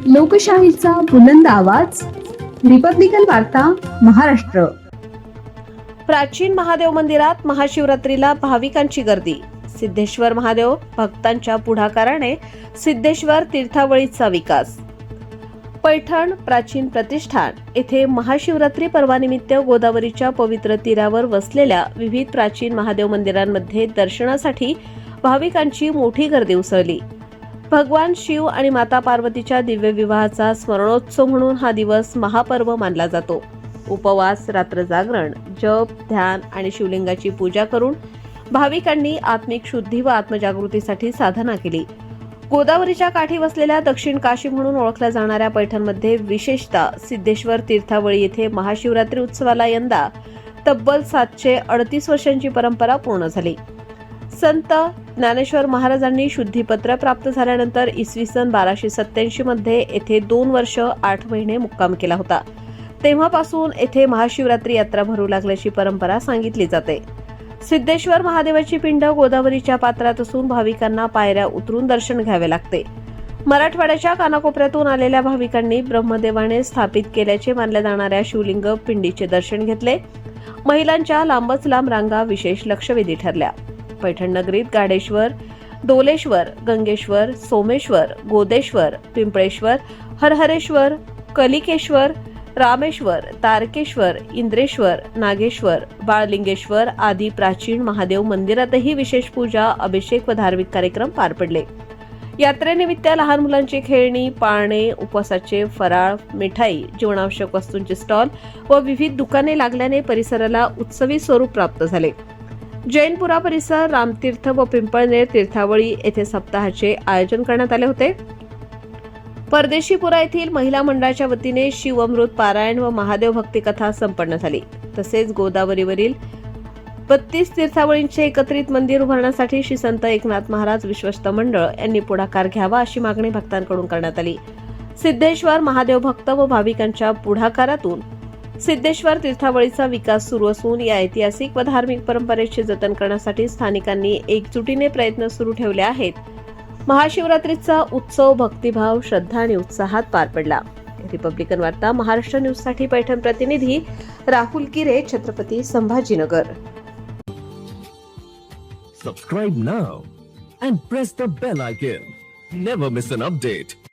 लोकशाहीचा बुलंद आवाज, रिपब्लिकन वार्ता, महाराष्ट्र. प्राचीन महादेव मंदिरात महाशिवरात्रीला भाविकांची गर्दी. सिद्धेश्वर महादेव भक्तांच्या पुढाकाराने सिद्धेश्वर तीर्थावळीचा विकास. पैठण प्राचीन प्रतिष्ठान येथे महाशिवरात्री पर्वानिमित्त गोदावरीच्या पवित्र तीरावर वसलेल्या विविध प्राचीन महादेव मंदिरांमध्ये दर्शनासाठी भाविकांची मोठी गर्दी उसळली. भगवान शिव आणि माता पार्वतीच्या दिव्य विवाहाचा स्मरणोत्सव म्हणून हा दिवस महापर्व मानला जातो. उपवास, रात्र जागरण, जप, ध्यान आणि शिवलिंगाची पूजा करून भाविकांनी आत्मिक शुद्धी व आत्मजागृतीसाठी साधना केली. गोदावरीच्या काठी वसलेल्या दक्षिण काशी म्हणून ओळखल्या जाणाऱ्या पैठणमध्ये विशेषतः सिद्धेश्वर तीर्थावळी येथे महाशिवरात्री उत्सवाला यंदा तब्बल 738 वर्षांची परंपरा पूर्ण झाली. संत ज्ञानेश्वर महाराजांनी शुद्धीपत्र प्राप्त झाल्यानंतर इसवी सन 1287 मध्ये येथे 2 वर्ष 8 महिने मुक्काम केला होता. तेव्हापासून येथे महाशिवरात्री यात्रा भरू लागल्याची परंपरा सांगितली जाते. सिद्धेश्वर महादेवाची पिंड गोदावरीच्या पात्रात असून भाविकांना पायऱ्या उतरून दर्शन घ्यावे लागते. मराठवाड्याच्या कानाकोपऱ्यातून आलेल्या भाविकांनी ब्रह्मदेवाने स्थापित केल्याचे मानल्या जाणाऱ्या शिवलिंग पिंडीचे दर्शन घेतले. महिलांच्या लांबच लांब रांगा विशेष लक्षवेधी ठरल्या. पैठण नगरीत गाडेश्वर, डोलेश्वर, गंगेश्वर, सोमेश्वर, गोदेश्वर, पिंपळेश्वर, हरहरेश्वर, कलिकेश्वर, रामेश्वर, तारकेश्वर, इंद्रेश्वर, नागेश्वर, बाळलिंगेश्वर आदी प्राचीन महादेव मंदिरातही विशेष पूजा, अभिषेक व धार्मिक कार्यक्रम पार पडले. यात्रेनिमित्त लहान मुलांची खेळणी, पाळणे, उपवासाचे फराळ, मिठाई, जीवनावश्यक वस्तूंचे स्टॉल व विविध दुकाने लागल्याने परिसराला उत्सवी स्वरूप प्राप्त झाले. जैनपुरा परिसर, रामतीर्थ व पिंपळनेर तीर्थावळी येथे सप्ताहाचे आयोजन करण्यात आले होते. परदेशीपुरा येथील महिला मंडळाच्या वतीने शिवअमृत पारायण व महादेव भक्ती कथा संपन्न झाली. तसेच गोदावरीवरील 32 तीर्थावळींचे एकत्रित मंदिर उभारण्यासाठी श्री संत एकनाथ महाराज विश्वस्त मंडळ यांनी पुढाकार घ्यावा अशी मागणी भक्तांकडून करण्यात आली. सिद्धेश्वर महादेव भक्त व भाविकांच्या पुढाकारातून सिद्धेश्वर तीर्थावळीचा विकास सुरू असून या ऐतिहासिक व धार्मिक परंपरेचे जतन करण्यासाठी स्थानिकांनी एकजुटीने प्रयत्न सुरू ठेवले आहेत. महाशिवरात्रीचा उत्सव भक्तिभाव, श्रद्धा आणि उत्साहात पार पडला. रिपब्लिकन वार्ता महाराष्ट्र न्यूजसाठी पैठण प्रतिनिधी राहुल किरे, Chhatrapati Sambhajinagar. Subscribe now and press the bell icon. Never miss an update.